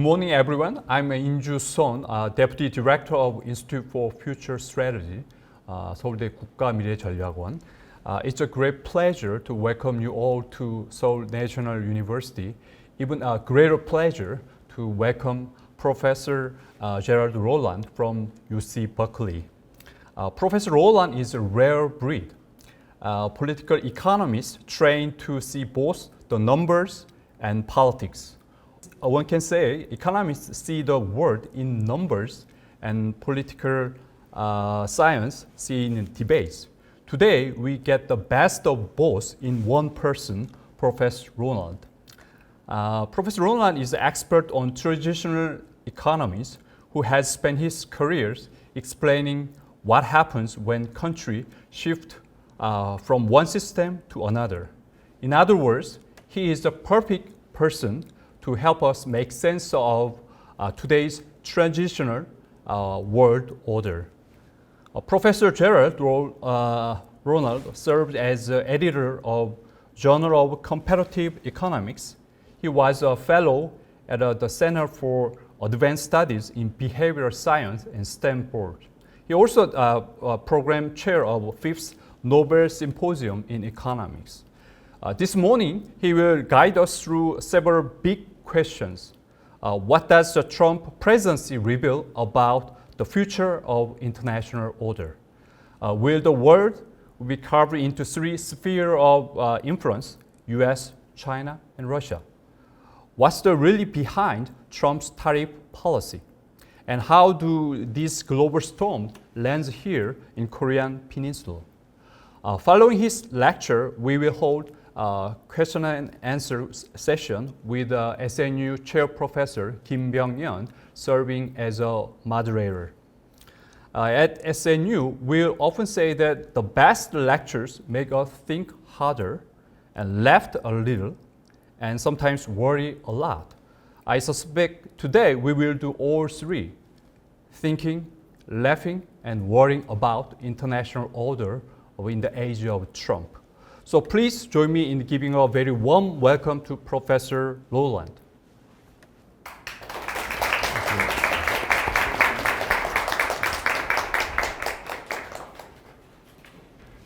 morning, everyone. I'm Inju Son, Deputy Director of Institute for Future Strategy, 서울대 국가미래전략원. It's a great pleasure to welcome you all to Seoul National University. Even a greater pleasure to welcome Professor Gerald Rowland from UC Berkeley. Professor Rowland is a rare breed. Political economist trained to see both the numbers and politics. One can say economists see the world in numbers and political science see in debates. Today, we get the best of both in one person, Professor Rowland. Professor Rowland is an expert on traditional economies who has spent his careers explaining what happens when countries shift from one system to another. In other words, he is the perfect person to help us make sense of today's transitional world order. Professor Gerald Rowland served as editor of Journal of Comparative Economics. He was a fellow at the Center for Advanced Studies in Behavioral Science in Stanford. He also program chair of 5th Nobel Symposium in Economics. This morning, he will guide us through several big questions. What does the Trump presidency reveal about the future of international order? Will the world be carved into 3 spheres of influence, US, China, and Russia? What's the really behind Trump's tariff policy? And how do these global storms land here in Korean Peninsula? Following his lecture, we will hold a question and answer session with SNU Chair Professor Kim Byung-yeon serving as a moderator. At SNU, we often say that the best lectures make us think harder and laugh a little and sometimes worry a lot. I suspect today we will do all 3, thinking, laughing, and worrying about international order in the age of Trump. So please join me in giving a very warm welcome to Professor Rowland.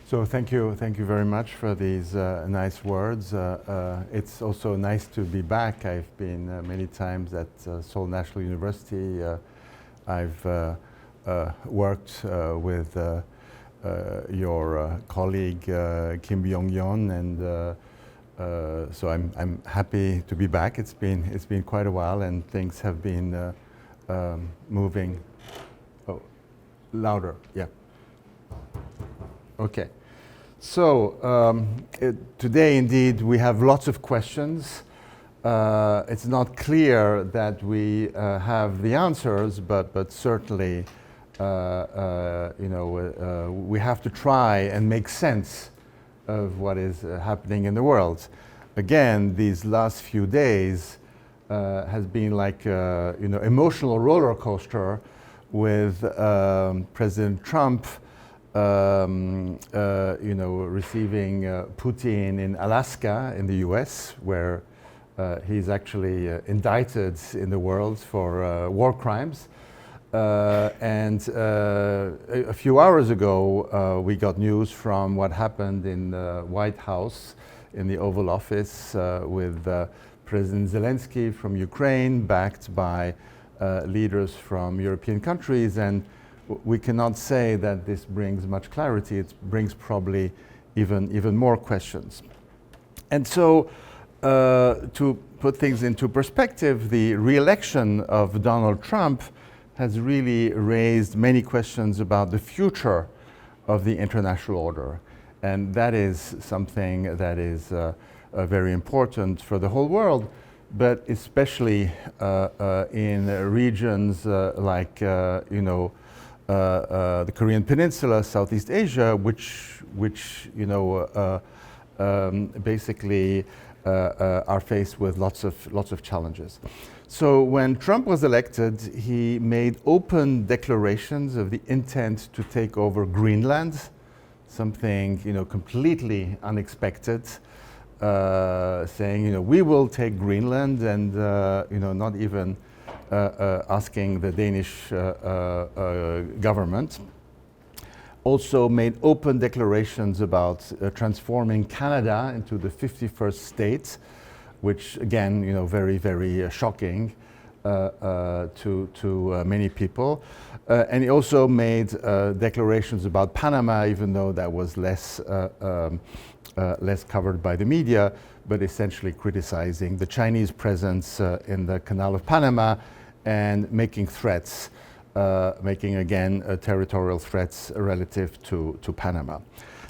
So thank you very much for these nice words. It's also nice to be back. I've been many times at Seoul National University. I've worked with your colleague Kim Byung-yeon, and so I'm happy to be back. It's been quite a while, and things have been moving. Oh, louder, yeah. Okay. So today, indeed, we have lots of questions. It's not clear that we have the answers, but certainly, we have to try and make sense of what is happening in the world. Again, these last few days has been like emotional roller coaster with President Trump receiving Putin in Alaska in the US, where he's actually indicted in the world for war crimes. And a few hours ago, we got news from what happened in the White House, in the Oval Office, with President Zelensky from Ukraine, backed by leaders from European countries. And we cannot say that this brings much clarity. It brings probably even more questions. And so, to put things into perspective, the re-election of Donald Trump has really raised many questions about the future of the international order. And that is something that is very important for the whole world, but especially in regions like, the Korean Peninsula, Southeast Asia, which basically are faced with lots of challenges. So when Trump was elected, he made open declarations of the intent to take over Greenland, something completely unexpected, saying we will take Greenland, and not even asking the Danish government. Also made open declarations about transforming Canada into the 51st state, which again, very, very shocking to many people. And he also made declarations about Panama, even though that was less covered by the media, but essentially criticizing the Chinese presence in the Canal of Panama and making threats, making again territorial threats relative to Panama.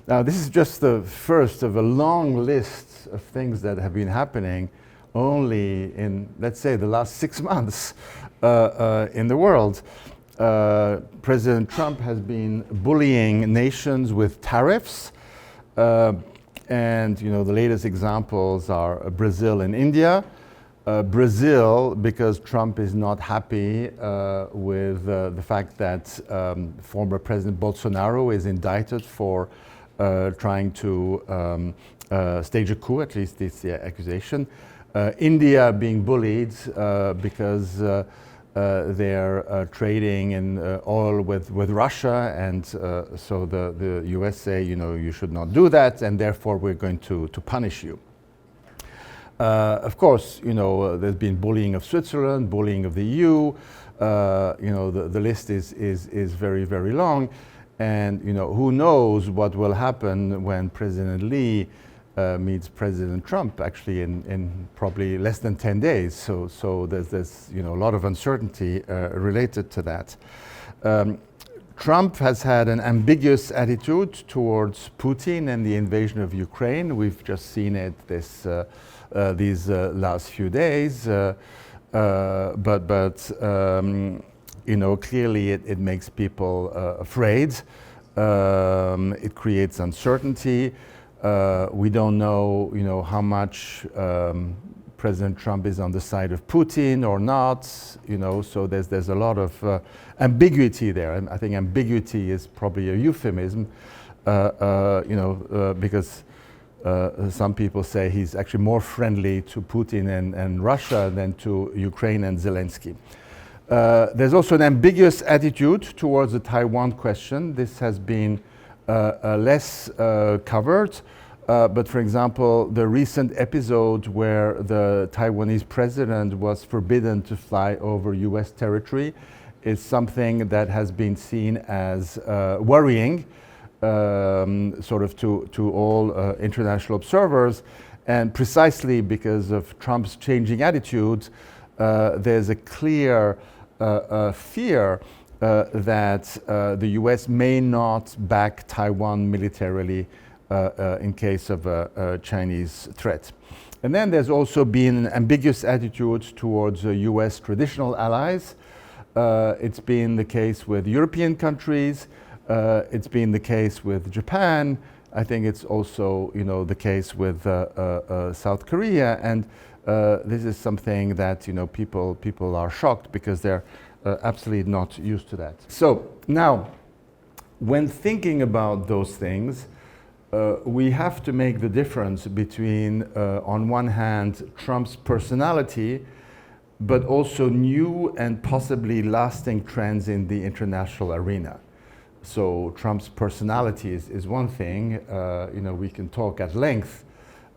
Now, this is just the first of a long list of things that have been happening only in, let's say, the last 6 months in the world. President Trump has been bullying nations with tariffs, and the latest examples are Brazil and India. Brazil, because Trump is not happy with the fact that former President Bolsonaro is indicted for trying to stage a coup, at least it's the accusation. India being bullied because they're trading in oil with Russia, and so the US say, you should not do that, and therefore we're going to punish you. Of course, there's been bullying of Switzerland, bullying of the EU. The list is very, very long, and who knows what will happen when President Lee meets President Trump, actually in probably less than 10 days. So there's a lot of uncertainty related to that. Trump has had an ambiguous attitude towards Putin and the invasion of Ukraine. We've just seen it these last few days, but clearly it makes people afraid. It creates uncertainty. We don't know, how much President Trump is on the side of Putin or not. So there's a lot of ambiguity there, and I think ambiguity is probably a euphemism, because some people say he's actually more friendly to Putin and Russia than to Ukraine and Zelensky. There's also an ambiguous attitude towards the Taiwan question. This has been less covered, but for example, the recent episode where the Taiwanese president was forbidden to fly over US territory is something that has been seen as worrying, sort of to all international observers, and precisely because of Trump's changing attitude, there's a clear fear that the US may not back Taiwan militarily in case of a Chinese threat. And then there's also been an ambiguous attitude towards US traditional allies. It's been the case with European countries. It's been the case with Japan. I think it's also, the case with South Korea. And this is something that, people are shocked because they're absolutely not used to that. So now, when thinking about those things, we have to make the difference between, on one hand, Trump's personality, but also new and possibly lasting trends in the international arena. So Trump's personality is one thing. We can talk at length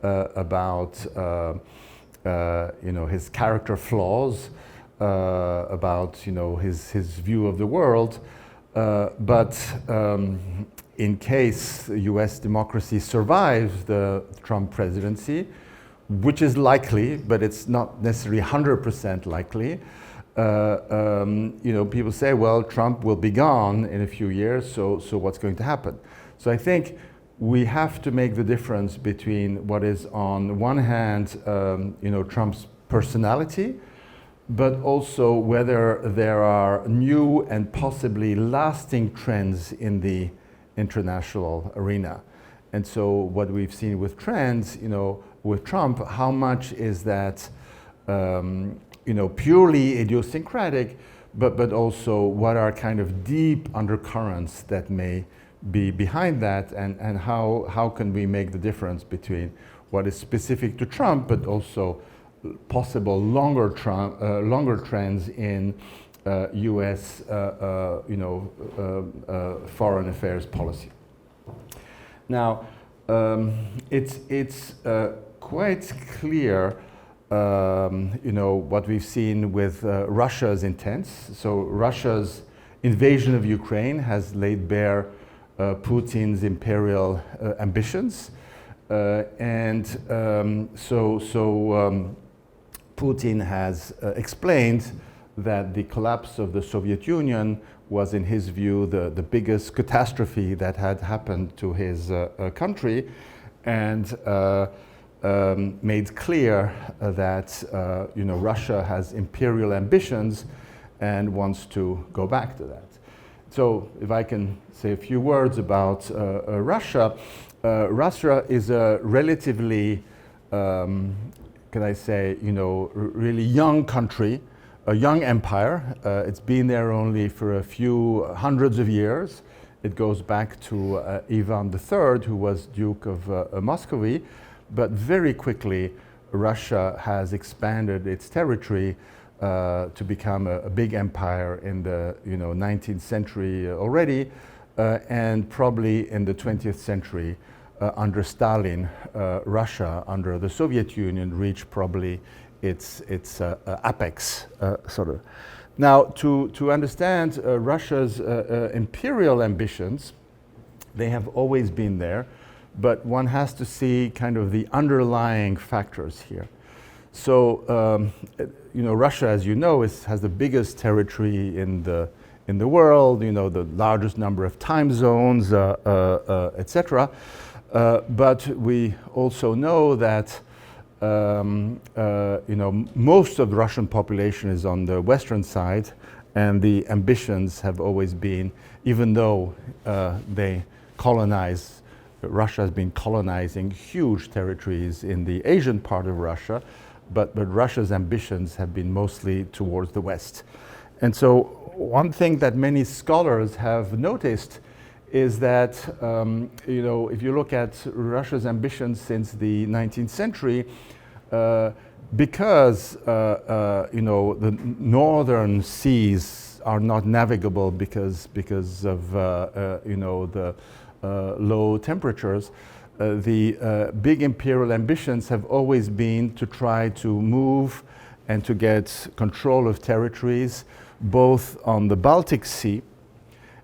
about his character flaws, about his view of the world. But in case U.S. democracy survives the Trump presidency, which is likely, but it's not necessarily 100% likely. People say, well, Trump will be gone in a few years, so what's going to happen? So I think we have to make the difference between what is on one hand, Trump's personality, but also whether there are new and possibly lasting trends in the international arena. And so what we've seen with trends, with Trump, how much is that purely idiosyncratic, but also what are kind of deep undercurrents that may be behind that, and how can we make the difference between what is specific to Trump, but also possible longer trends in U.S. Foreign affairs policy. Now, it's quite clear, what we've seen with Russia's intents. So Russia's invasion of Ukraine has laid bare Putin's imperial ambitions, and Putin has explained that the collapse of the Soviet Union was, in his view, the biggest catastrophe that had happened to his country, and made clear that Russia has imperial ambitions and wants to go back to that. So if I can say a few words about Russia, Russia is a relatively, really young country, a young empire. It's been there only for a few hundreds of years. It goes back to Ivan III, who was Duke of Muscovy, but very quickly Russia has expanded its territory to become a big empire in the 19th century already, and probably in the 20th century under Stalin, Russia under the Soviet Union reached probably its apex, sort of. Now, to understand Russia's imperial ambitions, they have always been there, but one has to see kind of the underlying factors here. So, Russia, as you know, has the biggest territory in the world. The largest number of time zones, etc. But we also know that most of the Russian population is on the western side, and the ambitions have always been, even though Russia has been colonizing huge territories in the Asian part of Russia, but Russia's ambitions have been mostly towards the west. And so one thing that many scholars have noticed is that, if you look at Russia's ambitions since the 19th century, because the northern seas are not navigable because of the low temperatures, the big imperial ambitions have always been to try to move and to get control of territories both on the Baltic Sea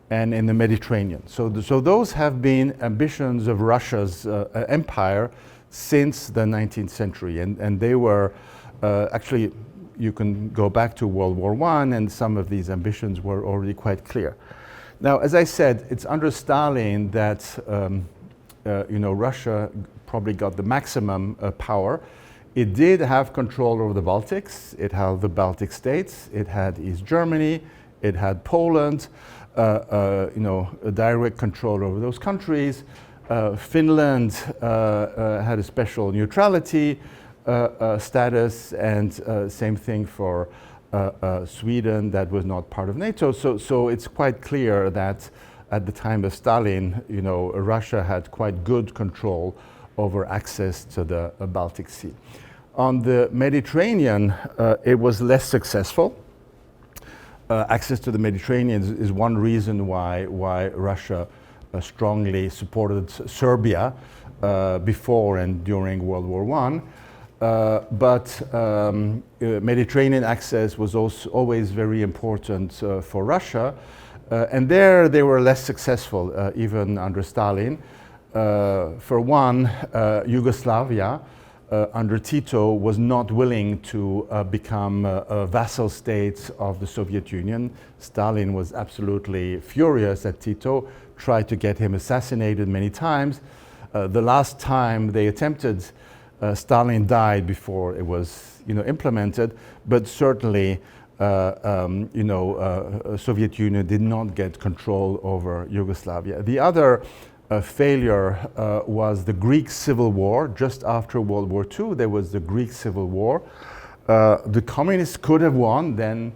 and in the Mediterranean. So those have been ambitions of Russia's empire since the 19th century, and they were actually, you can go back to World War I, and some of these ambitions were already quite clear. Now, as I said, it's under Stalin that Russia probably got the maximum power. It did have control over the Baltics. It had the Baltic states. It had East Germany. It had Poland. A direct control over those countries. Finland had a special neutrality status, and same thing for Sweden, that was not part of NATO. So it's quite clear that at the time of Stalin, Russia had quite good control over access to the Baltic Sea. On the Mediterranean, it was less successful. Access to the Mediterranean is one reason why Russia strongly supported Serbia before and during World War I. But Mediterranean access was also always very important for Russia. And there they were less successful, even under Stalin. For one, Yugoslavia under Tito was not willing to become a vassal state of the Soviet Union. Stalin was absolutely furious at Tito, tried to get him assassinated many times. The last time they attempted, Stalin died before it was implemented, but certainly Soviet Union did not get control over Yugoslavia. The other failure was the Greek Civil War. Just after World War II, there was the Greek Civil War. The communists could have won, then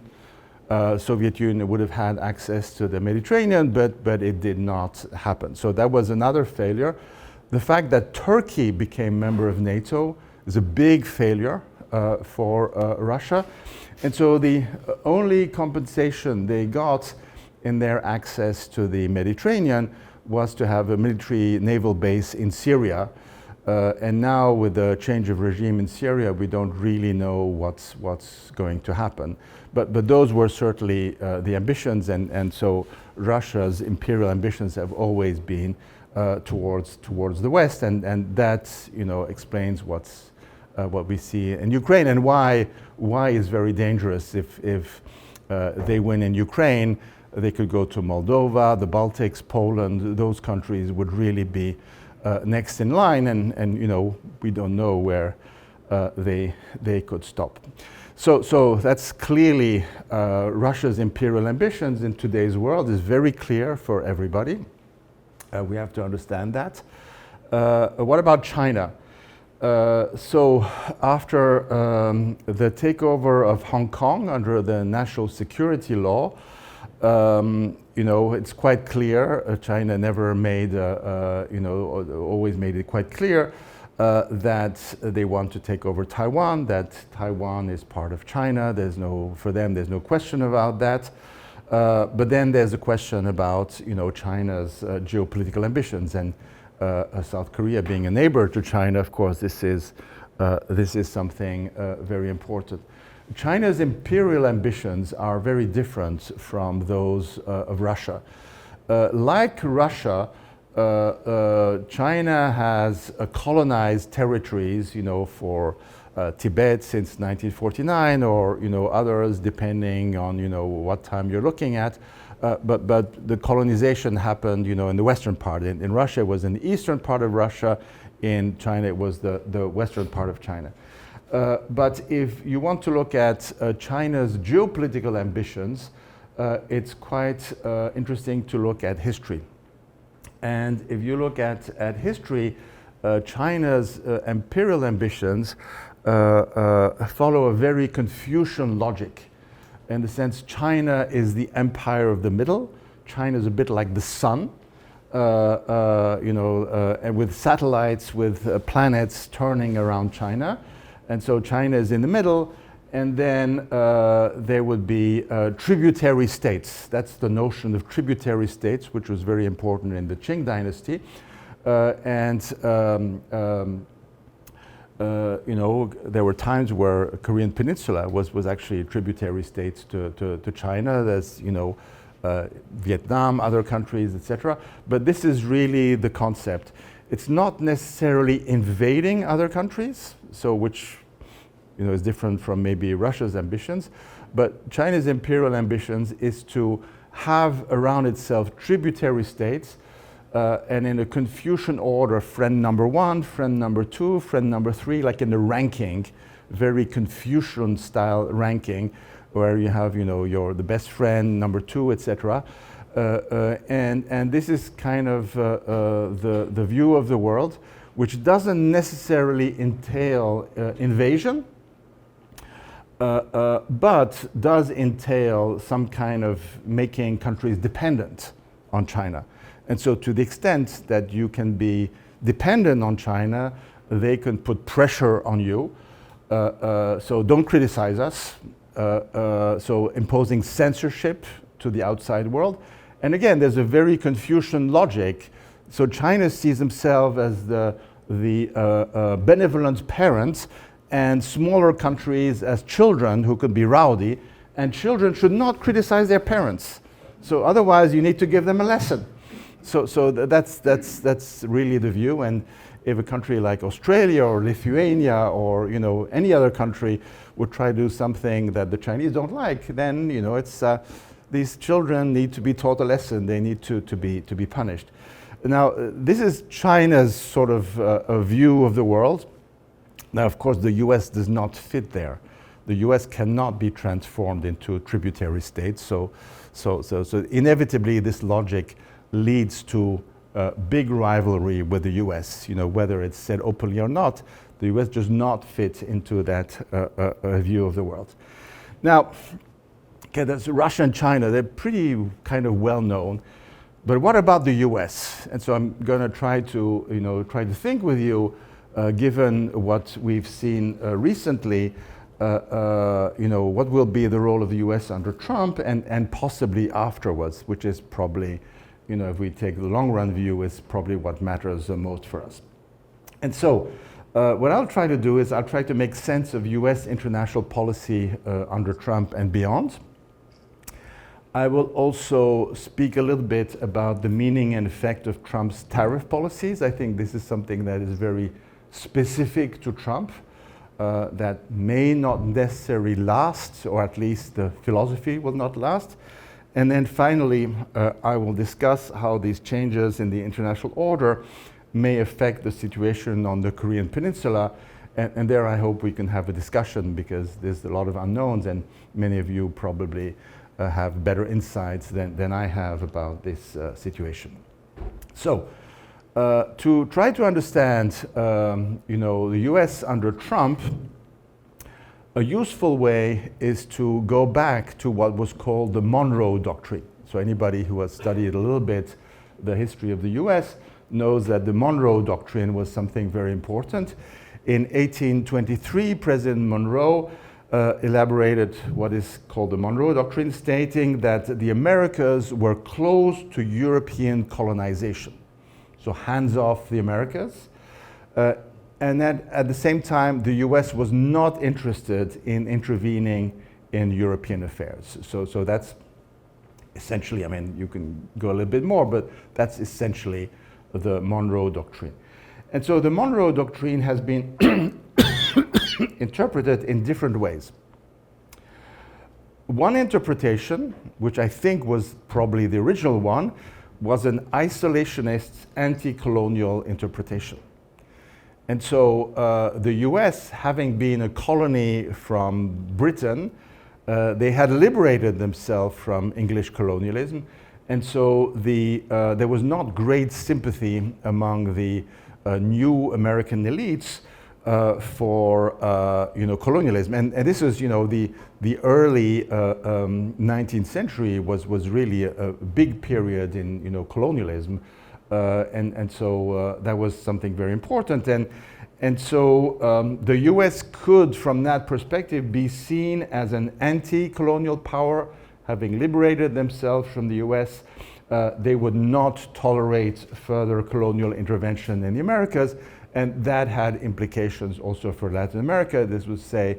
Soviet Union would have had access to the Mediterranean, but it did not happen. So that was another failure. The fact that Turkey became member of NATO is a big failure. for Russia. And so the only compensation they got in their access to the Mediterranean was to have a military naval base in Syria. And now with the change of regime in Syria, we don't really know what's going to happen. But those were certainly the ambitions, and so Russia's imperial ambitions have always been towards the West, and that explains what we see in Ukraine, and why is very dangerous. If they win in Ukraine, they could go to Moldova, the Baltics, Poland. Those countries would really be next in line, and we don't know where they could stop. So that's clearly Russia's imperial ambitions in today's world is very clear for everybody. We have to understand that. What about China? So after the takeover of Hong Kong under the national security law, it's quite clear. China never made, always made it quite clear that they want to take over Taiwan. That Taiwan is part of China. For them, there's no question about that. But then there's a question about, China's geopolitical ambitions, and South Korea being a neighbor to China. Of course, this is something very important. China's imperial ambitions are very different from those of Russia. Like Russia, China has colonized territories, for Tibet since 1949, or others depending on what time you're looking at. But the colonization happened, in the western part. In Russia, it was in the eastern part of Russia. In China, it was the western part of China. But if you want to look at China's geopolitical ambitions, it's quite interesting to look at history. And if you look at history, China's imperial ambitions follow a very Confucian logic. In the sense, China is the empire of the middle. China is a bit like the sun, and with satellites, with planets turning around China. And so China is in the middle, and then there would be tributary states. That's the notion of tributary states, which was very important in the Qing dynasty. There were times where Korean Peninsula was actually tributary states to China. There's, Vietnam, other countries, etc. But this is really the concept. It's not necessarily invading other countries, so which is different from maybe Russia's ambitions, but China's imperial ambitions is to have around itself tributary states, and in a Confucian order, friend number one, friend number two, friend number three, like in the ranking, very Confucian style ranking, where you have the best friend, number two, etc. And this is kind of the view of the world, which doesn't necessarily entail invasion, but does entail some kind of making countries dependent on China. And so to the extent that you can be dependent on China, they can put pressure on you. So don't criticize us. So imposing censorship to the outside world. And again, there's a very Confucian logic. So China sees themselves as the benevolent parents, and smaller countries as children who could be rowdy, and children should not criticize their parents. So otherwise you need to give them a lesson. So that's really the view. And if a country like Australia or Lithuania or any other country would try to do something that the Chinese don't like, then it's these children need to be taught a lesson. They need to be punished. Now this is China's sort of a view of the world. Now of course the U.S. does not fit there. The U.S. cannot be transformed into tributary states. So inevitably this logic leads to big rivalry with the U.S. Whether it's said openly or not, the U.S. does not fit into that view of the world. Now, that's Russia and China. They're pretty kind of well known. But what about the U.S.? And so I'm going to try to think with you given what we've seen recently, what will be the role of the US under Trump and possibly afterwards, which is probably, if we take the long run view, is probably what matters the most for us. And so, what I'll try to do is I'll try to make sense of US international policy under Trump and beyond. I will also speak a little bit about the meaning and effect of Trump's tariff policies. I think this is something that is very specific to Trump, that may not necessarily last, or at least the philosophy will not last. And then finally, I will discuss how these changes in the international order may affect the situation on the Korean Peninsula. And there I hope we can have a discussion, because there's a lot of unknowns, and many of you probably have better insights than I have about this situation. So, to try to understand, the US under Trump, a useful way is to go back to what was called the Monroe Doctrine. So anybody who has studied a little bit the history of the US knows that the Monroe Doctrine was something very important. In 1823, President Monroe elaborated what is called the Monroe Doctrine, stating that the Americas were close to European colonization. So hands off the Americas. And that at the same time, the US was not interested in intervening in European affairs. So that's essentially, I mean, you can go a little bit more, but that's essentially the Monroe Doctrine. And so the Monroe Doctrine has been interpreted in different ways. One interpretation, which I think was probably the original one, was an isolationist anti-colonial interpretation. And so the US, having been a colony from Britain, they had liberated themselves from English colonialism. And so there was not great sympathy among the new American elites for colonialism, and this was the early 19th century was really a big period in colonialism, and so that was something very important, and so the U.S. could, from that perspective, be seen as an anti-colonial power, having liberated themselves from the U.S. They would not tolerate further colonial intervention in the Americas. And that had implications also for Latin America. This would say,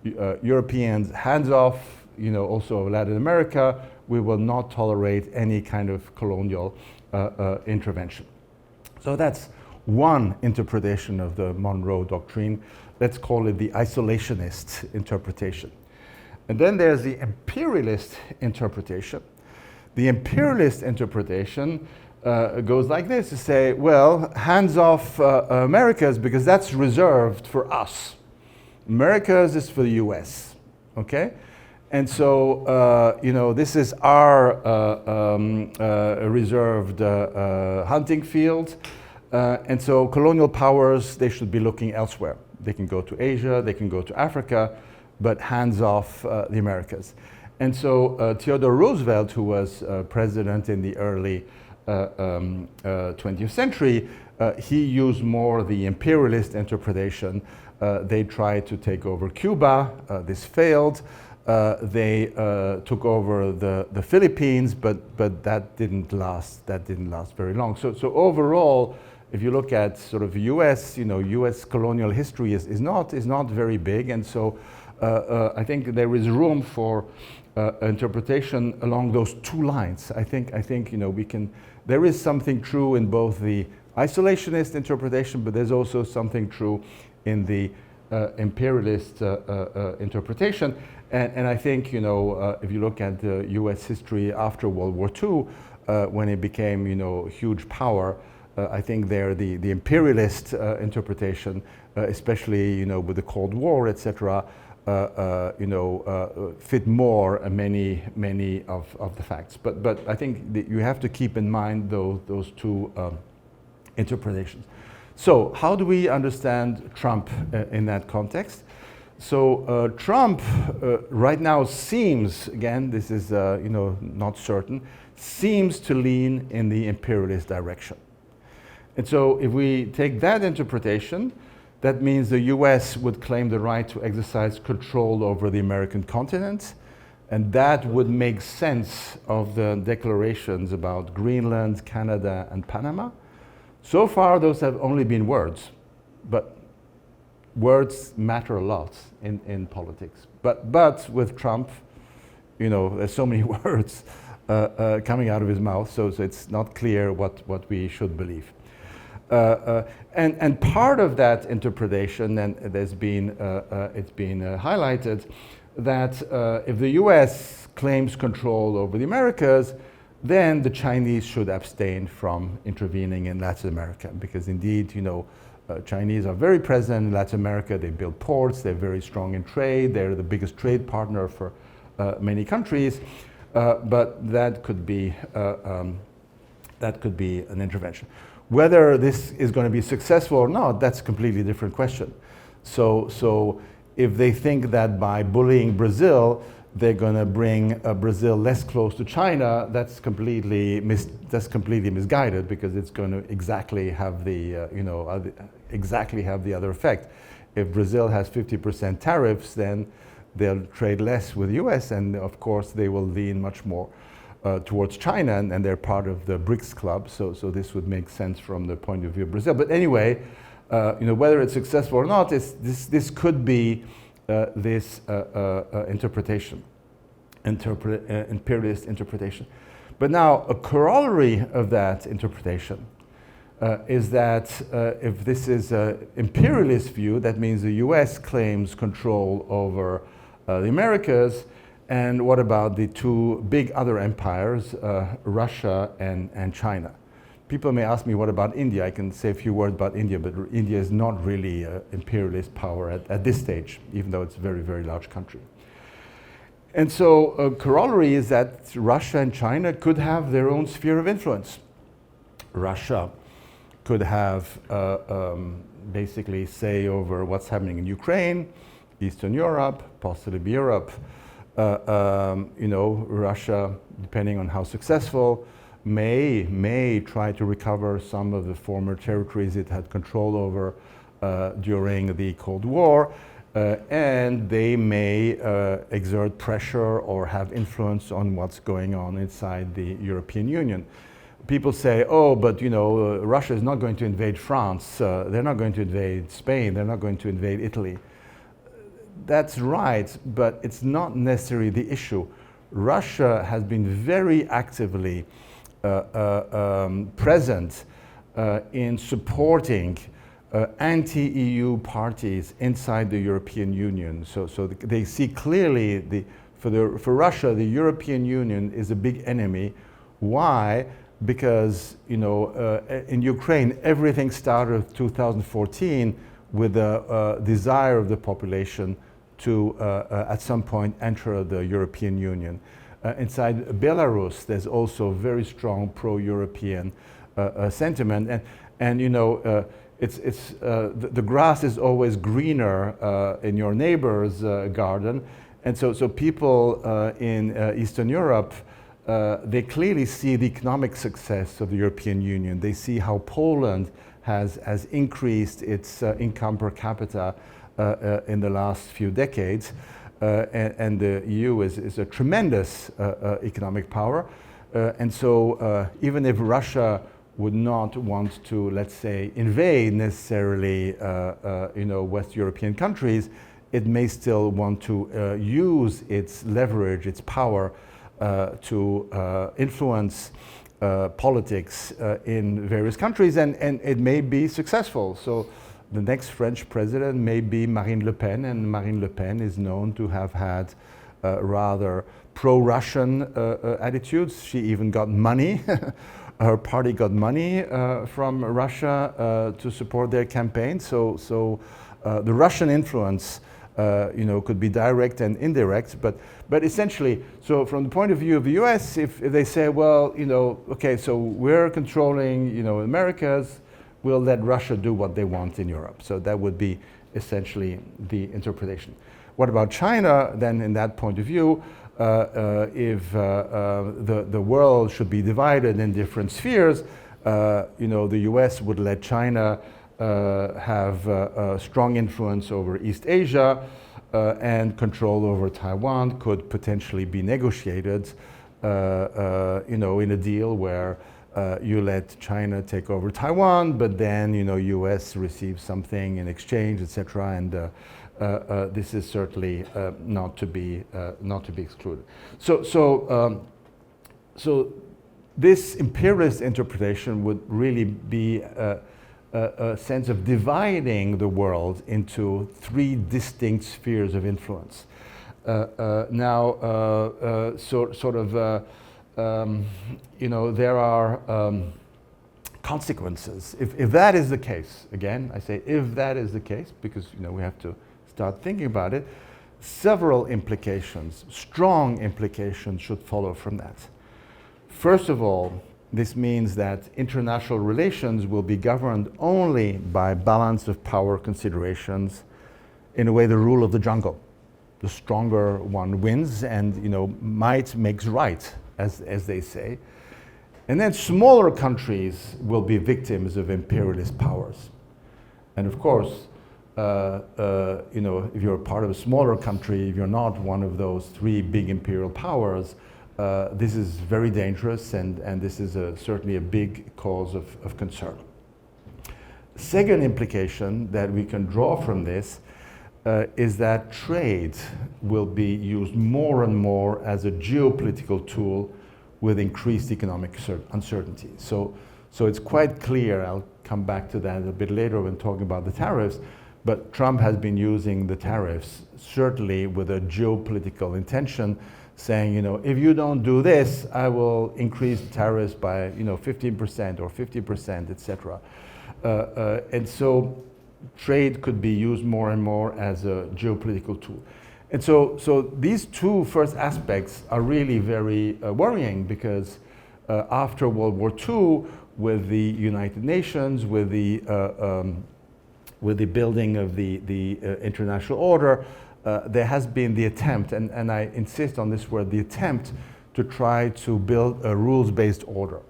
Europeans, hands off, also Latin America, we will not tolerate any kind of colonial intervention. So that's one interpretation of the Monroe Doctrine. Let's call it the isolationist interpretation. And then there's the imperialist interpretation. The imperialist interpretation goes like this, to say, well, hands off Americas, because that's reserved for us. Americas is for the US, okay? And so, this is our reserved hunting field. And so colonial powers, they should be looking elsewhere. They can go to Asia, they can go to Africa, but hands off the Americas. And so Theodore Roosevelt, who was president in the early 20th century, he used more the imperialist interpretation. They tried to take over Cuba. This failed. They took over the Philippines, but that didn't last. That didn't last very long. So overall, if you look at sort of U.S. U.S. colonial history is not very big, and so I think there is room for interpretation along those two lines. I think we can. There is something true in both the isolationist interpretation, but there's also something true in the imperialist interpretation. And I think, if you look at the U.S. history after World War II, when it became, huge power, I think there the imperialist interpretation, especially, with the Cold War, etc., fit more many of the facts. But I think that you have to keep in mind those two interpretations. So how do we understand Trump in that context? So Trump right now seems, again, this is not certain, seems to lean in the imperialist direction. And so if we take that interpretation, that means the US would claim the right to exercise control over the American continent, and that would make sense of the declarations about Greenland, Canada, and Panama. So far, those have only been words, but words matter a lot in politics. But with Trump, you know, there's so many words coming out of his mouth, so it's not clear what we should believe. And part of that interpretation, and it's been highlighted, that if the US claims control over the Americas, then the Chinese should abstain from intervening in Latin America, because indeed, you know, Chinese are very present in Latin America. They build ports, they're very strong in trade, they're the biggest trade partner for many countries, but that could be an intervention. Whether this is going to be successful or not, that's a completely different question. So if they think that by bullying Brazil, they're going to bring Brazil less close to China, that's completely misguided, because it's going to exactly have the exactly have the other effect. If Brazil has 50% tariffs, then they'll trade less with the US, and of course they will lean much more towards China, and they're part of the BRICS club, so this would make sense from the point of view of Brazil. But anyway, you know, whether it's successful or not, this could be this interpretation, imperialist interpretation. But now, a corollary of that interpretation is that if this is an imperialist view, that means the US claims control over the Americas, and what about the two big other empires, Russia and China? People may ask me, what about India? I can say a few words about India, but India is not really an imperialist power at this stage, even though it's a very, very large country. And so a corollary is that Russia and China could have their own sphere of influence. Russia could have basically say over what's happening in Ukraine, Eastern Europe, possibly Europe. You know, Russia, depending on how successful, may try to recover some of the former territories it had control over during the Cold War, and they may exert pressure or have influence on what's going on inside the European Union. People say, oh, but you know, Russia is not going to invade France, they're not going to invade Spain, they're not going to invade Italy. That's right, but it's not necessarily the issue. Russia has been very actively present in supporting anti-EU parties inside the European Union. So they see clearly, for Russia, the European Union is a big enemy. Why? Because, you know, in Ukraine, everything started in 2014 with the desire of the population to, at some point, enter the European Union. Inside Belarus, there's also very strong pro-European sentiment, and you know, the grass is always greener in your neighbor's garden, and so people in Eastern Europe, they clearly see the economic success of the European Union. They see how Poland has increased its income per capita in the last few decades, and the EU is a tremendous economic power, and so even if Russia would not want to, let's say, invade necessarily, you know, West European countries, it may still want to use its leverage, its power, to influence politics in various countries, and it may be successful. So the next French president may be Marine Le Pen, and Marine Le Pen is known to have had rather pro-Russian attitudes. She even got money. Her party got money from Russia to support their campaign. So the Russian influence, you know, could be direct and indirect. But essentially, so from the point of view of the U.S., if they say, well, you know, okay, so we're controlling, you know, Americas, we'll let Russia do what they want in Europe. So that would be essentially the interpretation. What about China, then, in that point of view? If the world should be divided in different spheres, the US would let China have a strong influence over East Asia, and control over Taiwan could potentially be negotiated, in a deal where you let China take over Taiwan, but then US receives something in exchange, etc. And this is certainly not to be excluded. So this imperialist interpretation would really be a sense of dividing the world into three distinct spheres of influence. There are consequences. If that is the case, again, I say if that is the case, because we have to start thinking about it, several implications, strong implications should follow from that. First of all, this means that international relations will be governed only by balance of power considerations, in a way the rule of the jungle. The stronger one wins, and might makes right, as they say. And then smaller countries will be victims of imperialist powers. And of course, if you're part of a smaller country, if you're not one of those three big imperial powers, this is very dangerous, and this is certainly a big cause of concern. Second implication that we can draw from this is that trade will be used more and more as a geopolitical tool with increased economic uncertainty. So it's quite clear, I'll come back to that a bit later when talking about the tariffs, but Trump has been using the tariffs certainly with a geopolitical intention, saying, if you don't do this, I will increase tariffs by 15% or 50%, etc. And so trade could be used more and more as a geopolitical tool. And so these two first aspects are really very worrying, because after World War II, with the United Nations, with the building of the international order, there has been the attempt, and I insist on this word, the attempt to try to build a rules-based order.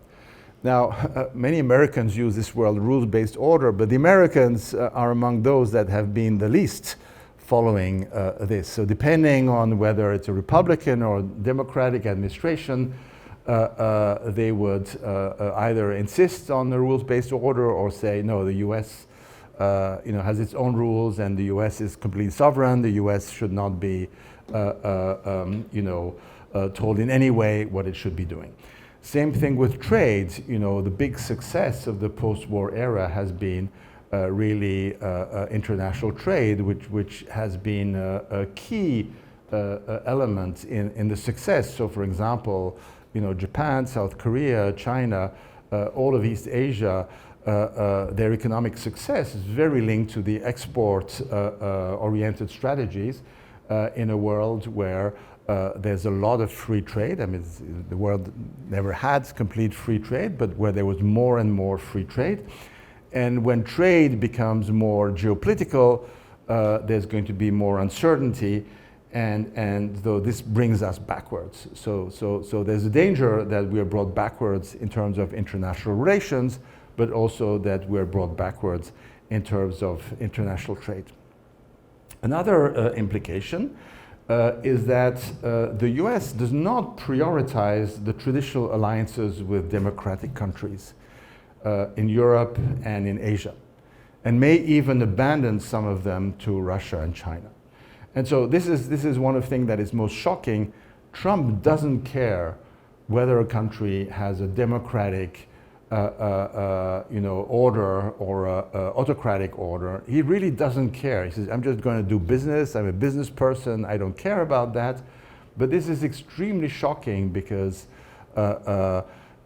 Now, many Americans use this word rules-based order, but the Americans are among those that have been the least following this. So depending on whether it's a Republican or Democratic administration, they would either insist on the rules-based order or say, no, the US has its own rules, and the US is completely sovereign. The US should not be told in any way what it should be doing. Same thing with trade. The big success of the post-war era has been really international trade, which has been a key element in the success. So, for example, Japan, South Korea, China, all of East Asia, their economic success is very linked to the export-oriented strategies in a world where there's a lot of free trade. I mean, the world never had complete free trade, but where there was more and more free trade. And when trade becomes more geopolitical, there's going to be more uncertainty, and though this brings us backwards. So there's a danger that we are brought backwards in terms of international relations, but also that we're brought backwards in terms of international trade. Another implication is that the US does not prioritize the traditional alliances with democratic countries in Europe and in Asia, and may even abandon some of them to Russia and China. And so this is one of the things that is most shocking. Trump doesn't care whether a country has a democratic order or autocratic order. He really doesn't care. He says, I'm just going to do business. I'm a business person. I don't care about that. But this is extremely shocking, because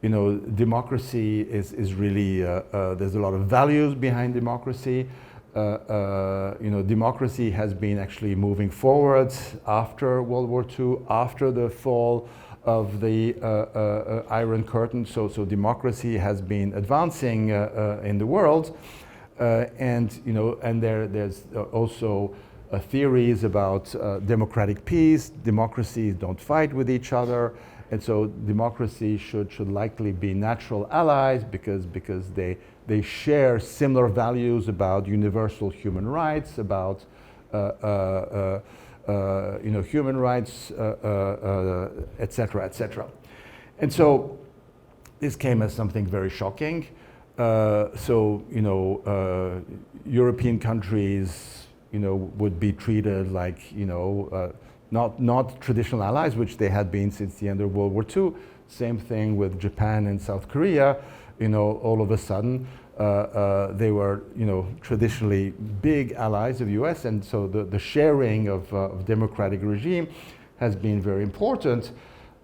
democracy is really, there's a lot of values behind democracy. Democracy has been actually moving forward after World War II, after the fall of the Iron Curtain. So democracy has been advancing in the world, and there's also theories about democratic peace. Democracies don't fight with each other, And so democracy should likely be natural allies because they share similar values about universal human rights, about human rights, etc., etc. And so this came as something very shocking. European countries, would be treated like, not traditional allies, which they had been since the end of World War II. Same thing with Japan and South Korea. All of a sudden, they were, traditionally big allies of the U.S., and so the sharing of democratic regime has been very important.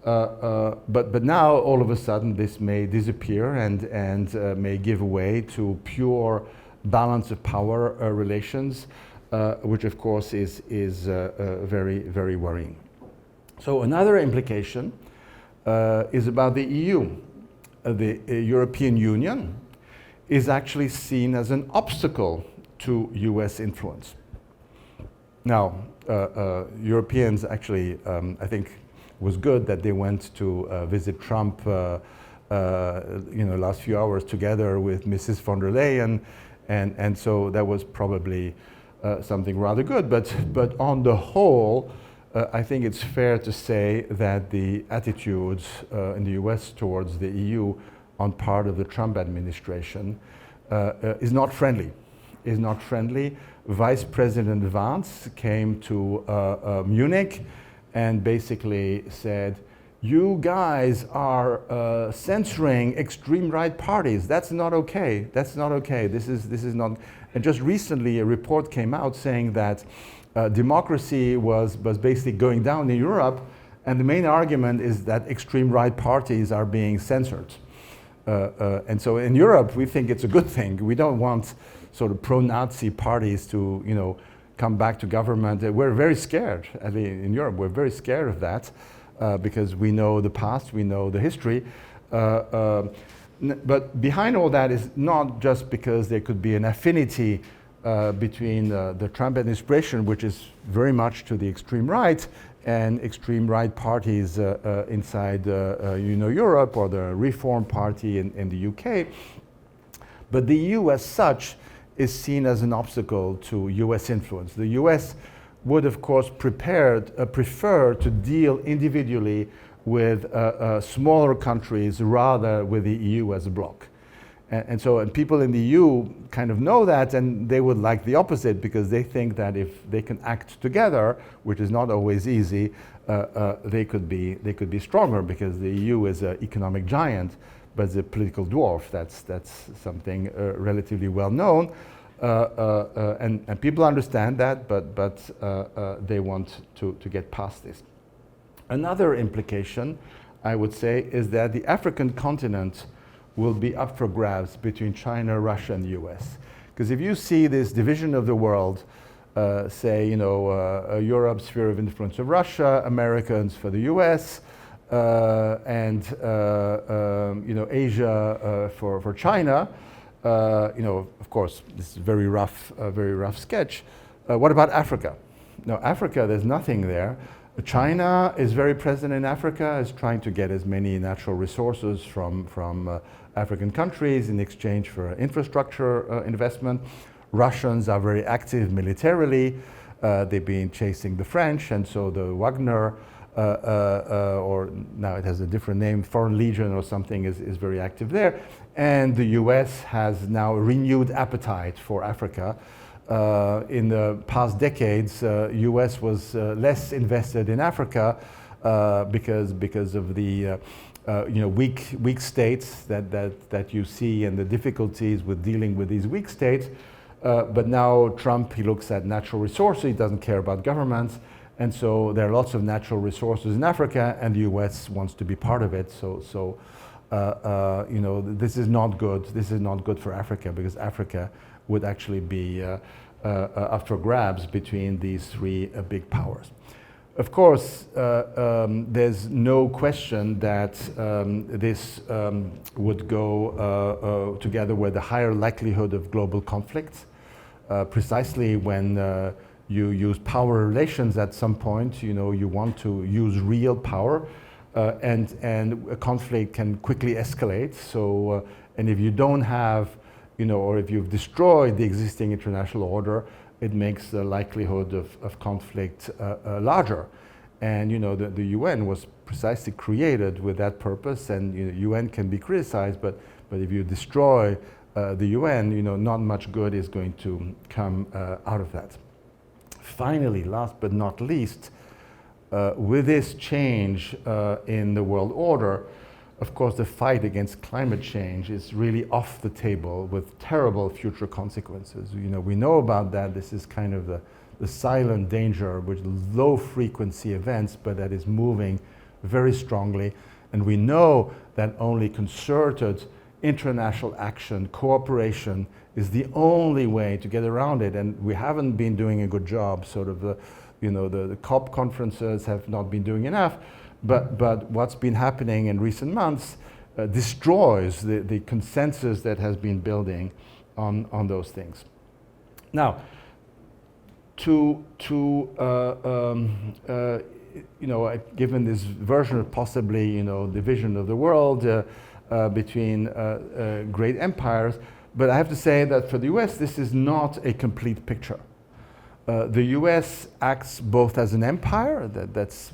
But now, all of a sudden, this may disappear and may give way to pure balance of power relations, which of course is very, very worrying. So another implication is about the EU. The European Union is actually seen as an obstacle to US influence. Now, Europeans actually, I think, was good that they went to visit Trump, last few hours together with Mrs. von der Leyen, and so that was probably something rather good. But on the whole, I think it's fair to say that the attitudes in the US towards the EU on part of the Trump administration is not friendly. Vice President Vance came to Munich and basically said, "You guys are censoring extreme right parties. That's not okay. This is not." And just recently, a report came out saying that democracy was basically going down in Europe, and the main argument is that extreme right parties are being censored. And so in Europe, we think it's a good thing. We don't want sort of pro-Nazi parties to, come back to government. We're very scared. I mean, in Europe, we're very scared of that because we know the past, we know the history. But behind all that is not just because there could be an affinity between the Trump administration, which is very much to the extreme right, and extreme right parties inside Europe, or the Reform Party in the UK. But the EU as such is seen as an obstacle to US influence. The US would, of course, prefer to deal individually with smaller countries rather with the EU as a bloc. And people in the EU kind of know that, and they would like the opposite, because they think that if they can act together, which is not always easy, they could be stronger, because the EU is an economic giant, but it's a political dwarf. That's something relatively well known, and people understand that, but they want to get past this. Another implication, I would say, is that the African continent will be up for grabs between China, Russia, and the US. Because if you see this division of the world, say, Europe's sphere of influence of Russia, Americans for the US, and Asia for China, of course, this is a very rough sketch. What about Africa? No, Africa, there's nothing there. China is very present in Africa, is trying to get as many natural resources from African countries in exchange for infrastructure investment. Russians are very active militarily. They've been chasing the French, and so the Wagner, or now it has a different name, Foreign Legion or something, is very active there. And the US has now a renewed appetite for Africa. In the past decades, US was less invested in Africa because of the weak states that you see, and the difficulties with dealing with these weak states. But now Trump, he looks at natural resources, he doesn't care about governments, and so there are lots of natural resources in Africa, and the US wants to be part of it. So this is not good. This is not good for Africa, because Africa would actually be up for grabs between these three big powers. Of course, there's no question that this would go together with a higher likelihood of global conflicts. Precisely when you use power relations at some point, you want to use real power. and a conflict can quickly escalate. So, and if you don't have, or if you've destroyed the existing international order, it makes the likelihood of conflict larger. And the UN was precisely created with that purpose, and UN can be criticized, but if you destroy the UN, not much good is going to come out of that. Finally, last but not least, with this change in the world order, of course, the fight against climate change is really off the table with terrible future consequences. We know about that. This is kind of the silent danger with low frequency events, but that is moving very strongly. And we know that only concerted international action, cooperation, is the only way to get around it. And we haven't been doing a good job. Sort of the COP conferences have not been doing enough. But what's been happening in recent months destroys the consensus that has been building on those things. Now, given this version of possibly, division of the world between great empires, but I have to say that for the US, this is not a complete picture. The US acts both as an empire,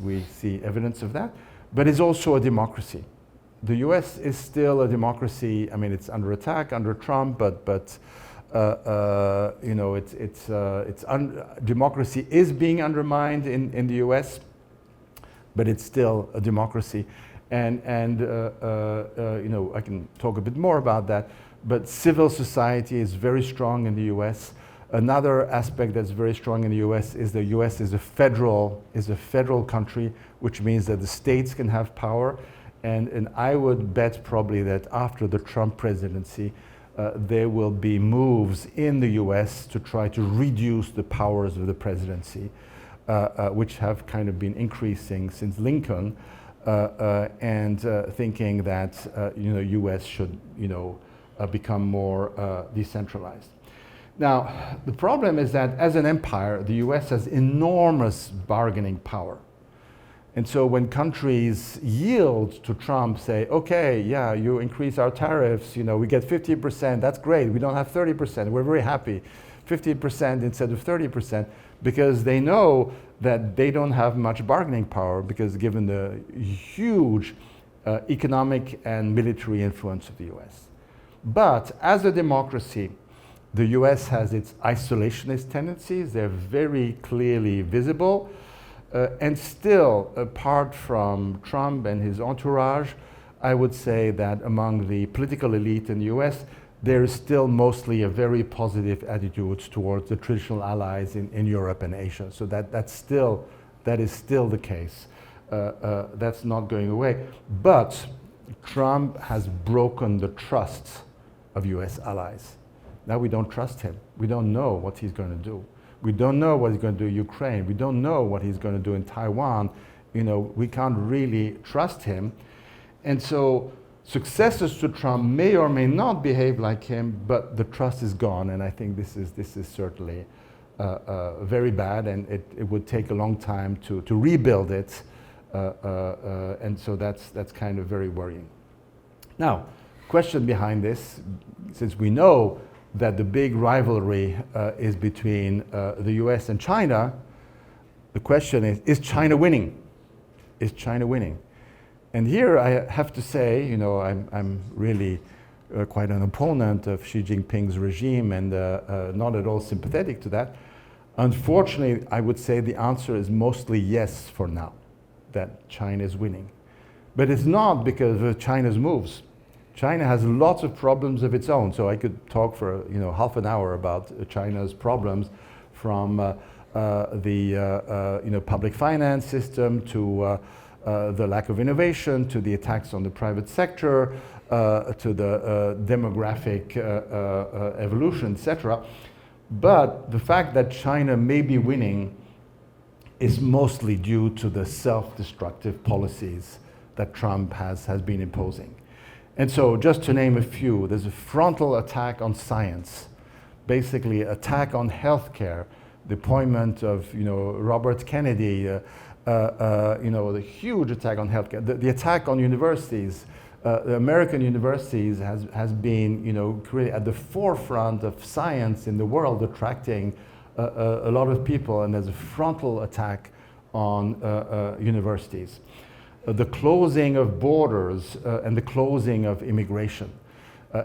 we see evidence of that, but is also a democracy. The US is still a democracy. I mean, it's under attack under Trump, but democracy is being undermined in the US, but it's still a democracy. And I can talk a bit more about that, but civil society is very strong in the US. Another aspect that's very strong in the US is the US is a federal country, which means that the states can have power. And I would bet probably that after the Trump presidency, there will be moves in the US to try to reduce the powers of the presidency, which have kind of been increasing since Lincoln, and thinking that US should become more decentralized. Now, the problem is that as an empire, the US has enormous bargaining power. And so when countries yield to Trump, say, okay, yeah, you increase our tariffs, we get 50%, that's great, we don't have 30%, we're very happy, 50% instead of 30%, because they know that they don't have much bargaining power, because given the huge economic and military influence of the US. But as a democracy, the US has its isolationist tendencies. They're very clearly visible. And still, apart from Trump and his entourage, I would say that among the political elite in the US, there is still mostly a very positive attitude towards the traditional allies in Europe and Asia. So that is still the case. That's not going away. But Trump has broken the trust of US allies. Now we don't trust him. We don't know what he's going to do. We don't know what he's going to do in Ukraine. We don't know what he's going to do in Taiwan. We can't really trust him. And so successors to Trump may or may not behave like him, but the trust is gone. And I think this is certainly very bad, and it would take a long time to rebuild it. And so that's kind of very worrying. Now, question behind this, since we know that the big rivalry is between the US and China, the question is China winning? Is China winning? And here I have to say, I'm really quite an opponent of Xi Jinping's regime and not at all sympathetic to that. Unfortunately, I would say the answer is mostly yes for now, that China is winning. But it's not because of China's moves. China has lots of problems of its own, so I could talk for half an hour about China's problems, from the public finance system to the lack of innovation, to the attacks on the private sector, to the demographic evolution, etc. But the fact that China may be winning is mostly due to the self-destructive policies that Trump has been imposing. And so, just to name a few, there's a frontal attack on science, basically attack on healthcare, the appointment of Robert Kennedy, the huge attack on healthcare, the attack on universities, the American universities has been, really at the forefront of science in the world, attracting a lot of people, and there's a frontal attack on universities. The closing of borders and the closing of immigration.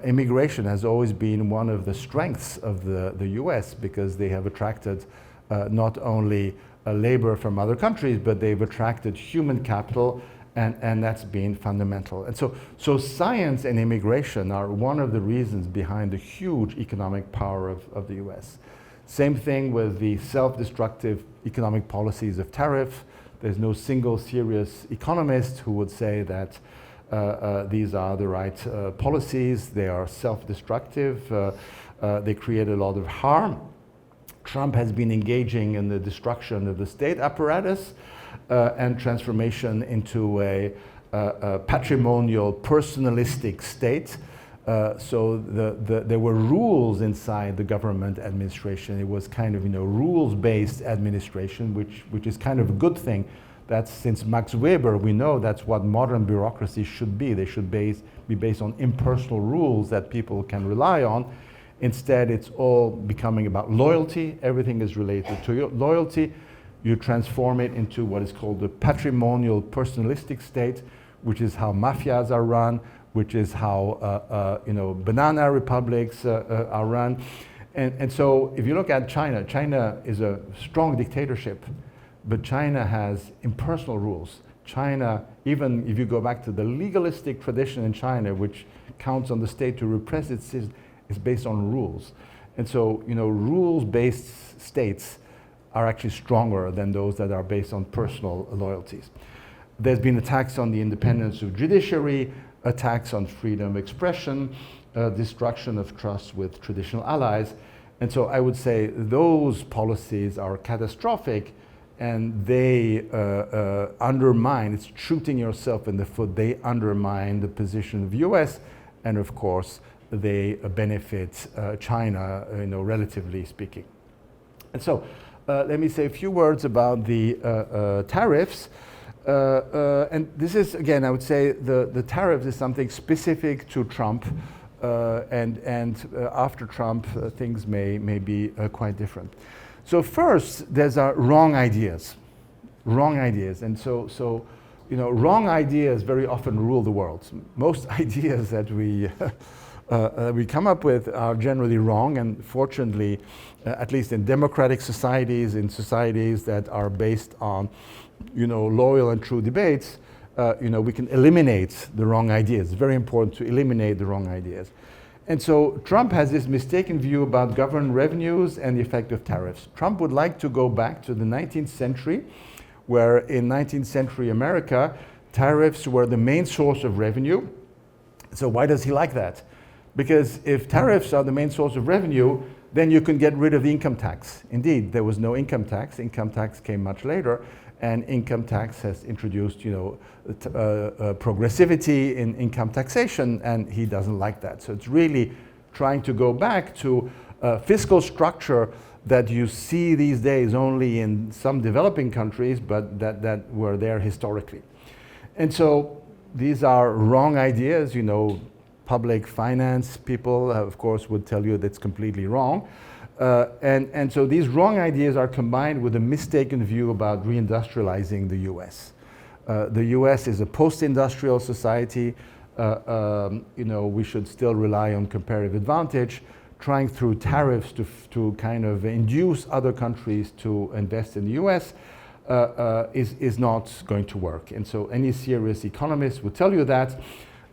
Immigration has always been one of the strengths of the US, because they have attracted not only labor from other countries, but they've attracted human capital, and that's been fundamental. And so science and immigration are one of the reasons behind the huge economic power of the US. Same thing with the self-destructive economic policies of tariff. There's no single serious economist who would say that these are the right policies. They are self-destructive. They create a lot of harm. Trump has been engaging in the destruction of the state apparatus and transformation into a patrimonial, personalistic state. So there were rules inside the government administration. It was kind of, rules-based administration, which is kind of a good thing. That's, since Max Weber, we know that's what modern bureaucracy should be. They should be based on impersonal rules that people can rely on. Instead, it's all becoming about loyalty. Everything is related to your loyalty. You transform it into what is called the patrimonial, personalistic state, which is how mafias are run, which is how banana republics are run. And so if you look at China, China is a strong dictatorship, but China has impersonal rules. China, even if you go back to the legalistic tradition in China, which counts on the state to repress its citizens, is based on rules. And so, rules-based states are actually stronger than those that are based on personal loyalties. There's been attacks on the independence of judiciary, attacks on freedom of expression, destruction of trust with traditional allies. And so I would say those policies are catastrophic, and they undermine, it's shooting yourself in the foot, they undermine the position of the US, and of course, they benefit China, relatively speaking. And so let me say a few words about the tariffs. And this is, again, I would say the tariffs is something specific to Trump, and after Trump, things may be quite different. So first, there's wrong ideas. Wrong ideas. And so wrong ideas very often rule the world. Most ideas that we come up with are generally wrong, and fortunately, at least in democratic societies, in societies that are based on loyal and true debates, we can eliminate the wrong ideas. It's very important to eliminate the wrong ideas. And so Trump has this mistaken view about government revenues and the effect of tariffs. Trump would like to go back to the 19th century, where in 19th century America, tariffs were the main source of revenue. So why does he like that? Because if tariffs are the main source of revenue, then you can get rid of the income tax. Indeed, there was no income tax. Income tax came much later, and income tax has introduced, progressivity in income taxation, and he doesn't like that. So it's really trying to go back to a fiscal structure that you see these days only in some developing countries, but that were there historically. And so these are wrong ideas. Public finance people, of course, would tell you that's completely wrong. And so these wrong ideas are combined with a mistaken view about reindustrializing the US. The US is a post-industrial society. We should still rely on comparative advantage. Trying through tariffs to kind of induce other countries to invest in the US is not going to work. And so any serious economist would tell you that.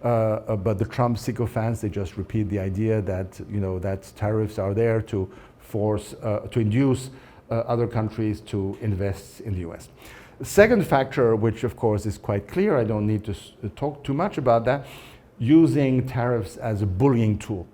But the Trump sycophants, they just repeat the idea that that tariffs are there to force, to induce other countries to invest in the U.S. The second factor, which of course is quite clear, I don't need to talk too much about that, using tariffs as a bullying tool.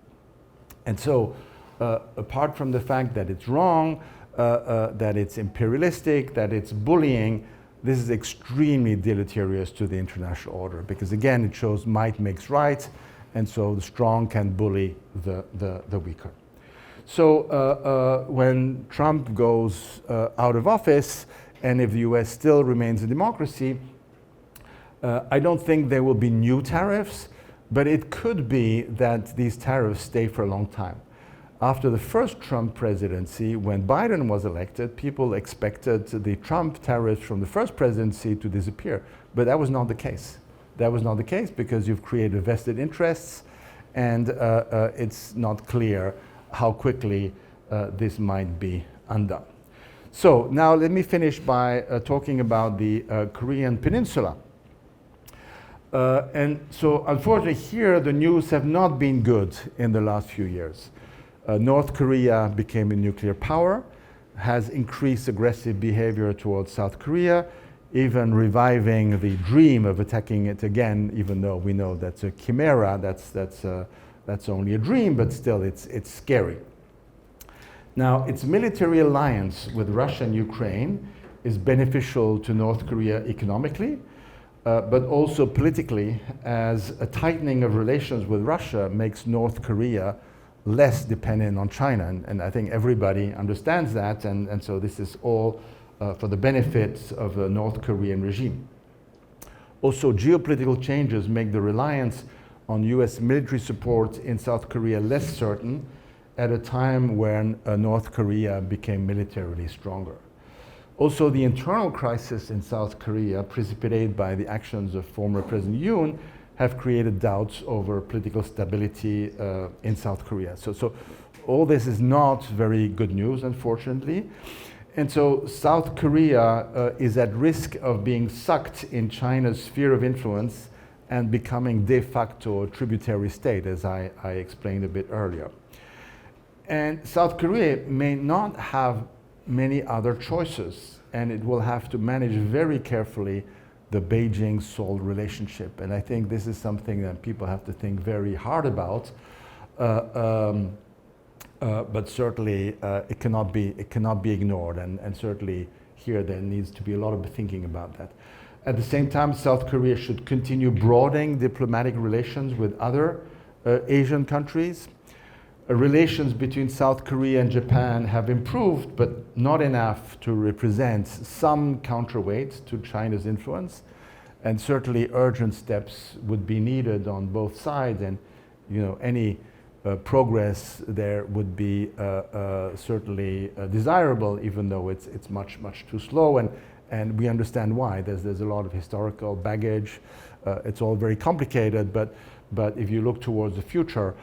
And so, apart from the fact that it's wrong, that it's imperialistic, that it's bullying, this is extremely deleterious to the international order, because again, it shows might makes right, and so the strong can bully the weaker. So when Trump goes out of office and if the US still remains a democracy, I don't think there will be new tariffs, but it could be that these tariffs stay for a long time. After the first Trump presidency, when Biden was elected, people expected the Trump tariffs from the first presidency to disappear, but that was not the case. That was not the case because you've created vested interests, and it's not clear how quickly this might be undone. So now let me finish by talking about the Korean Peninsula. And so unfortunately here the news have not been good in the last few years. North Korea became a nuclear power, has increased aggressive behavior towards South Korea, even reviving the dream of attacking it again, even though we know that's a chimera, that's only a dream, but still it's scary. Now, its military alliance with Russia and Ukraine is beneficial to North Korea economically, but also politically, as a tightening of relations with Russia makes North Korea less dependent on China. And I think everybody understands that, and so this is all for the benefit of the North Korean regime. Also, geopolitical changes make the reliance on US military support in South Korea less certain at a time when North Korea became militarily stronger. Also, the internal crisis in South Korea, precipitated by the actions of former President Yoon, have created doubts over political stability in South Korea. So all this is not very good news, unfortunately. And so South Korea is at risk of being sucked in China's sphere of influence and becoming de facto a tributary state, as I explained a bit earlier. And South Korea may not have many other choices, and it will have to manage very carefully the Beijing-Seoul relationship. And I think this is something that people have to think very hard about, but certainly it cannot be ignored, and certainly here there needs to be a lot of thinking about that. At the same time, South Korea should continue broadening diplomatic relations with other Asian countries. Relations between South Korea and Japan have improved, but not enough to represent some counterweight to China's influence. And certainly urgent steps would be needed on both sides, and any progress there would be certainly desirable, even though it's much too slow, and we understand why. There's a lot of historical baggage. It's all very complicated, but if you look towards the future,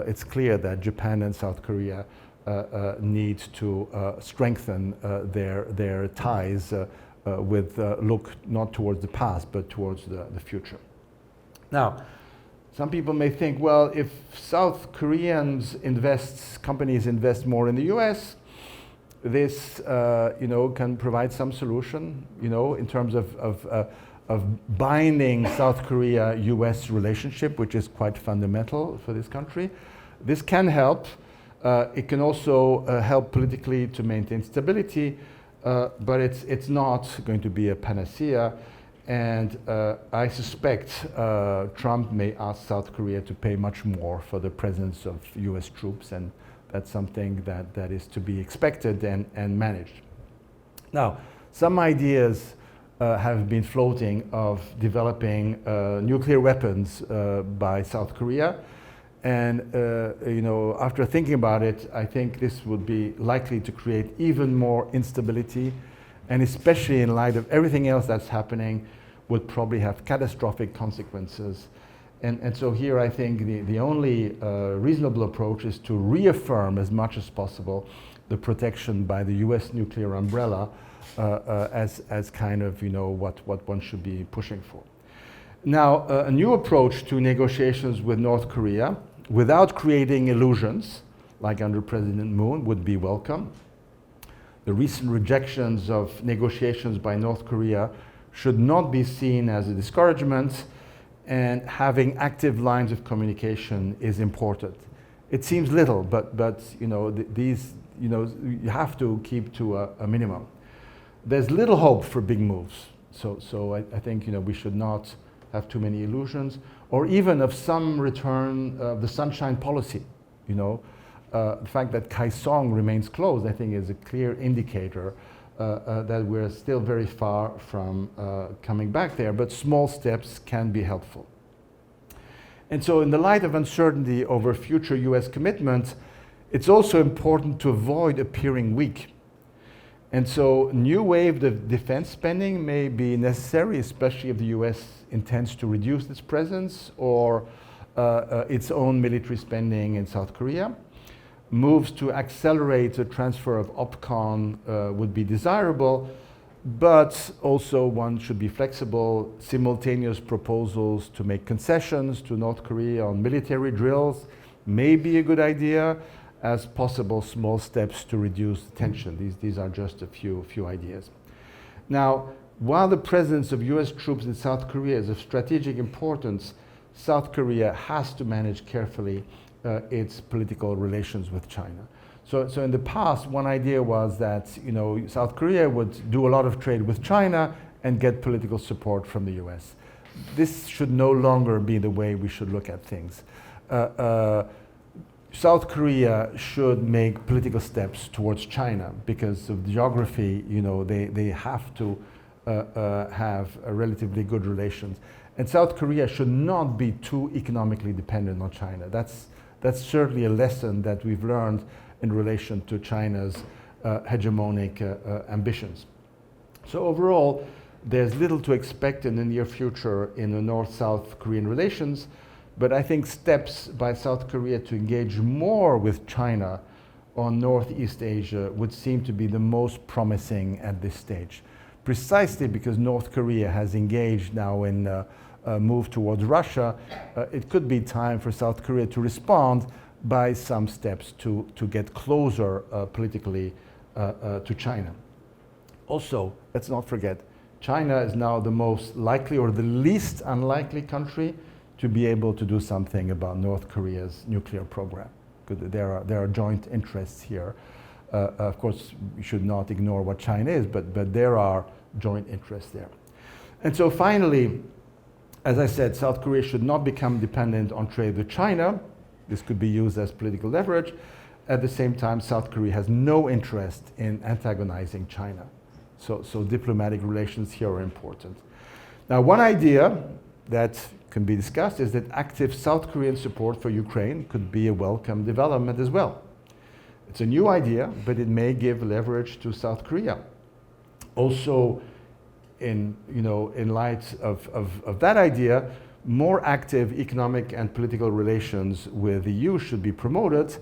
it's clear that Japan and South Korea need to strengthen their ties with look not towards the past but towards the future. Now, some people may think, well, if South Koreans companies invest more in the US, this can provide some solution, in terms of binding South Korea-US relationship, which is quite fundamental for this country. This can help. It can also help politically to maintain stability, but it's not going to be a panacea. And I suspect Trump may ask South Korea to pay much more for the presence of US troops, and that's something that is to be expected and managed. Now, some ideas have been floating of developing nuclear weapons by South Korea. And after thinking about it, I think this would be likely to create even more instability, and especially in light of everything else that's happening, would probably have catastrophic consequences. And so here I think the only reasonable approach is to reaffirm as much as possible the protection by the US nuclear umbrella as kind of what one should be pushing for. Now, a new approach to negotiations with North Korea without creating illusions, like under President Moon, would be welcome. The recent rejections of negotiations by North Korea should not be seen as a discouragement, and having active lines of communication is important. It seems little, but these you have to keep to a minimum. There's little hope for big moves, so I think we should not have too many illusions, or even of some return of the sunshine policy. The fact that Kaesong remains closed, I think, is a clear indicator that we're still very far from coming back there, but small steps can be helpful. And so in the light of uncertainty over future US commitments, it's also important to avoid appearing weak. And so new wave of defense spending may be necessary, especially if the US intends to reduce its presence or its own military spending in South Korea. Moves to accelerate the transfer of OPCON would be desirable, but also one should be flexible. Simultaneous proposals to make concessions to North Korea on military drills may be a good idea, as possible small steps to reduce tension. These are just a few ideas. Now, while the presence of US troops in South Korea is of strategic importance, South Korea has to manage carefully its political relations with China. So in the past, one idea was that South Korea would do a lot of trade with China and get political support from the US. This should no longer be the way we should look at things. South Korea should make political steps towards China because of geography. They have to have a relatively good relations, and South Korea should not be too economically dependent on China. That's certainly a lesson that we've learned in relation to China's hegemonic ambitions. So overall, there's little to expect in the near future in the North-South Korean relations. But I think steps by South Korea to engage more with China on Northeast Asia would seem to be the most promising at this stage, precisely because North Korea has engaged now in a move towards Russia. It could be time for South Korea to respond by some steps to get closer politically to China. Also, let's not forget, China is now the most likely or the least unlikely country to be able to do something about North Korea's nuclear program. Because there are joint interests here. Of course, we should not ignore what China is, but there are joint interests there. And so finally, as I said, South Korea should not become dependent on trade with China. This could be used as political leverage. At the same time, South Korea has no interest in antagonizing China. So diplomatic relations here are important. Now, one idea that can be discussed is that active South Korean support for Ukraine could be a welcome development as well. It's a new idea, but it may give leverage to South Korea. Also, in light of that idea, more active economic and political relations with the EU should be promoted.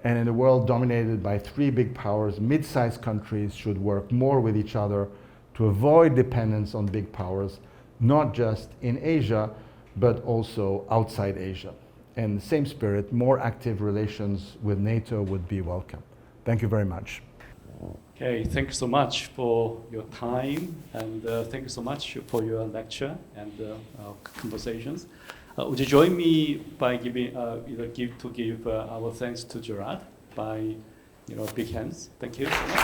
And in a world dominated by three big powers, mid-sized countries should work more with each other to avoid dependence on big powers, not just in Asia, but also outside Asia. In the same spirit, more active relations with NATO would be welcome. Thank you very much. Okay, thank you so much for your time, and thank you so much for your lecture and conversations. Would you join me by giving our thanks to Gerard by big hands? Thank you so much.